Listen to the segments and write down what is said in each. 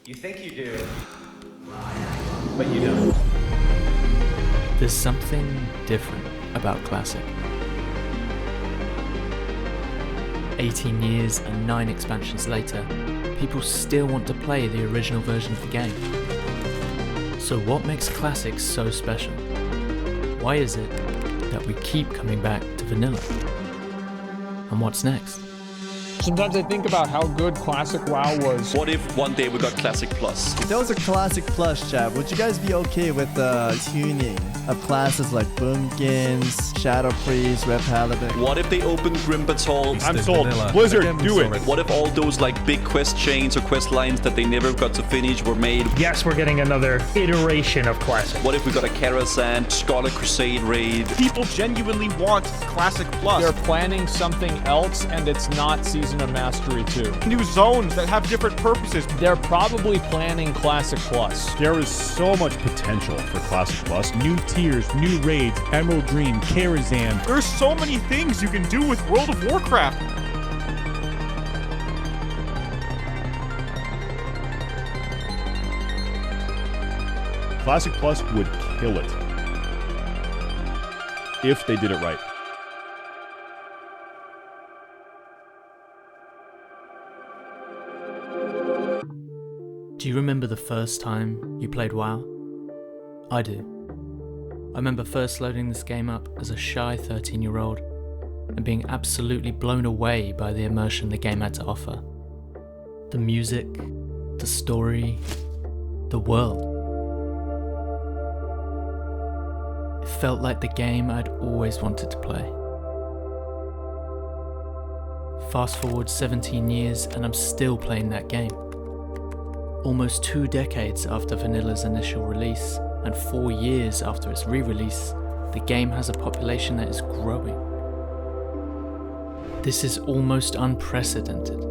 You think you do, but you don't. There's something different about Classic. 18 years and 9 expansions later, people still want to play the original version of the game. So what makes Classic so special? Why is it that we keep coming back to vanilla? And what's next? Sometimes I think about how good Classic WoW was. What if one day we got Classic Plus? If there was a Classic Plus, chat, would you guys be okay with the tuning of classes like Boomkins, Shadow Priest, Red Paladin? What if they opened Grim Patrol? I'm sold. Blizzard, do it. What if all those like big quest chains or quest lines that they never got to finish were made? Yes, we're getting another iteration of Classic. What if we got a Karazhan, Scarlet Crusade raid? People genuinely want Classic Plus. They're planning something else, and it's not Season of Mastery 2. New zones that have different purposes. They're probably planning Classic Plus. There is so much potential for Classic Plus. New tiers, new raids, Emerald Dream, Karazhan. There's so many things you can do with World of Warcraft. Classic Plus would kill it if they did it right. Do you remember the first time you played WoW? I do. I remember first loading this game up as a shy 13-year-old and being absolutely blown away by the immersion the game had to offer. The music, the story, the world. It felt like the game I'd always wanted to play. Fast forward 17 years and I'm still playing that game. Almost 2 decades after Vanilla's initial release, and 4 years after its re-release, the game has a population that is growing. This is almost unprecedented.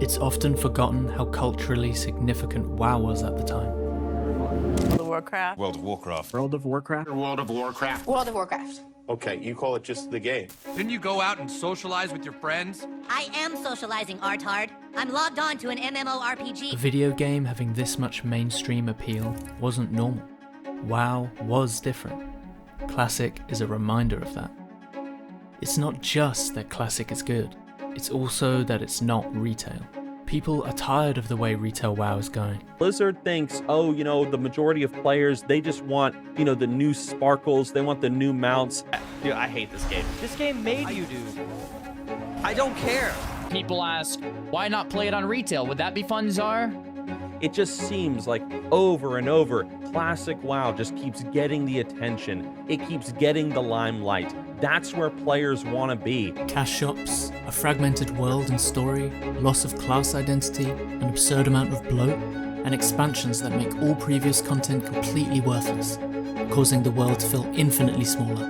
It's often forgotten how culturally significant WoW was at the time. World of Warcraft. World of Warcraft. World of Warcraft? World of Warcraft. World of Warcraft. Okay, you call it just the game. Didn't you go out and socialize with your friends? I am socializing, Artard. I'm logged on to an MMORPG. A video game having this much mainstream appeal wasn't normal. WoW was different. Classic is a reminder of that. It's not just that Classic is good, it's also that it's not retail. People are tired of the way retail WoW is going. Blizzard thinks, the majority of players, they just want, the new sparkles, they want the new mounts. Dude, I hate this game. This game made you do. I don't care. People ask, why not play it on retail? Would that be fun, Czar? It just seems like over and over, Classic WoW just keeps getting the attention. It keeps getting the limelight. That's where players want to be. Cash shops, a fragmented world and story, loss of class identity, an absurd amount of bloat, and expansions that make all previous content completely worthless, causing the world to feel infinitely smaller.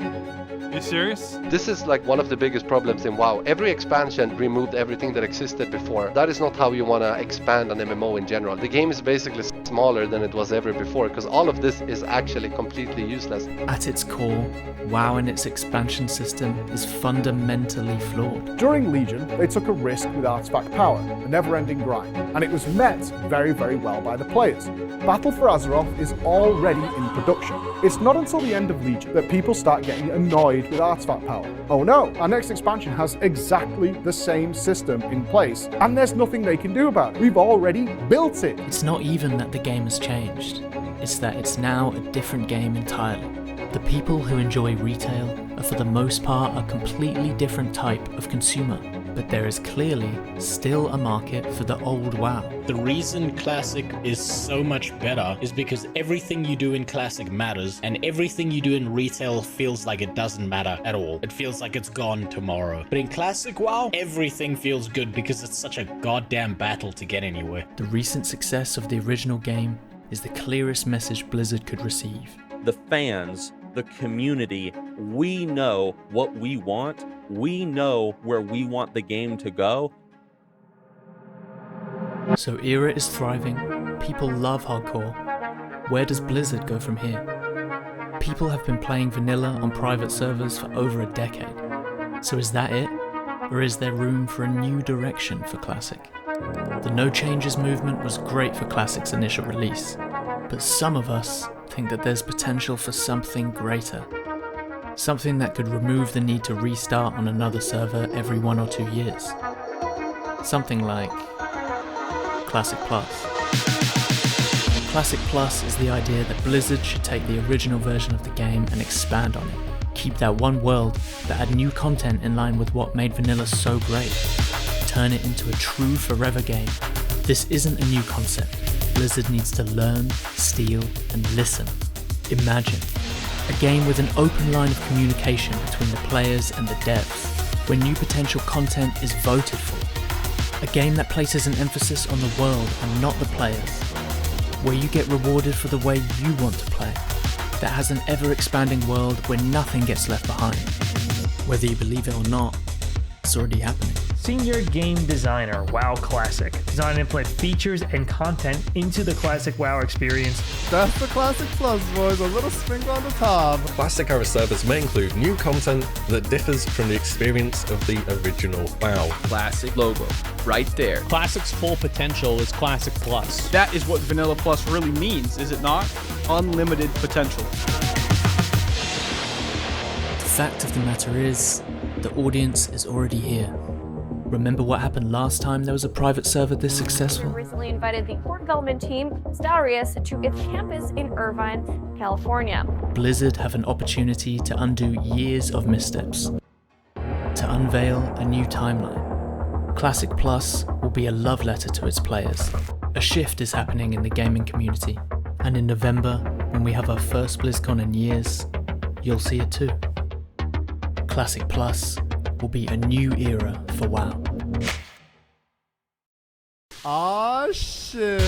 You serious? This is like one of the biggest problems in WoW. Every expansion removed everything that existed before. That is not how you want to expand an MMO in general. The game is basically smaller than it was ever before because all of this is actually completely useless. At its core, WoW and its expansion system is fundamentally flawed. During Legion, they took a risk with artifact power, a never-ending grind, and it was met very, very well by the players. Battle for Azeroth is already in production. It's not until the end of Legion that people start getting annoyed with artifact power. Oh no, our next expansion has exactly the same system in place, and there's nothing they can do about it. We've already built it. It's not even that the game has changed, it's that it's now a different game entirely. The people who enjoy retail are for the most part a completely different type of consumer, but there is clearly still a market for the old WoW. The reason Classic is so much better is because everything you do in Classic matters, and everything you do in retail feels like it doesn't matter at all. It feels like it's gone tomorrow. But in Classic WoW, everything feels good because it's such a goddamn battle to get anywhere. The recent success of the original game is the clearest message Blizzard could receive. The fans, the community, we know what we want. We know where we want the game to go. So Era is thriving, people love hardcore. Where does Blizzard go from here? People have been playing vanilla on private servers for over a decade. So is that it? Or is there room for a new direction for Classic? The no changes movement was great for Classic's initial release, but some of us think that there's potential for something greater. Something that could remove the need to restart on another server every 1 or 2 years. Something like Classic Plus. Classic Plus is the idea that Blizzard should take the original version of the game and expand on it. Keep that one world, but add new content in line with what made vanilla so great. Turn it into a true forever game. This isn't a new concept. Blizzard needs to learn, steal, and listen. Imagine a game with an open line of communication between the players and the devs, where new potential content is voted for. A game that places an emphasis on the world and not the players, where you get rewarded for the way you want to play, that has an ever-expanding world where nothing gets left behind. Whether you believe it or not, it's already happening. Senior Game Designer, WoW Classic. Design and implement features and content into the Classic WoW experience. That's the Classic Plus, boys. A little sprinkle on the top. Classic era servers may include new content that differs from the experience of the original WoW. Classic logo, right there. Classic's full potential is Classic Plus. That is what Vanilla Plus really means, is it not? Unlimited potential. The fact of the matter is, the audience is already here. Remember what happened last time there was a private server this successful? Recently invited the core development team, Starius, to its campus in Irvine, California. Blizzard have an opportunity to undo years of missteps, to unveil a new timeline. Classic Plus will be a love letter to its players. A shift is happening in the gaming community, and in November, when we have our first BlizzCon in years, you'll see it too. Classic Plus will be a new era for WoW. Aw, shit.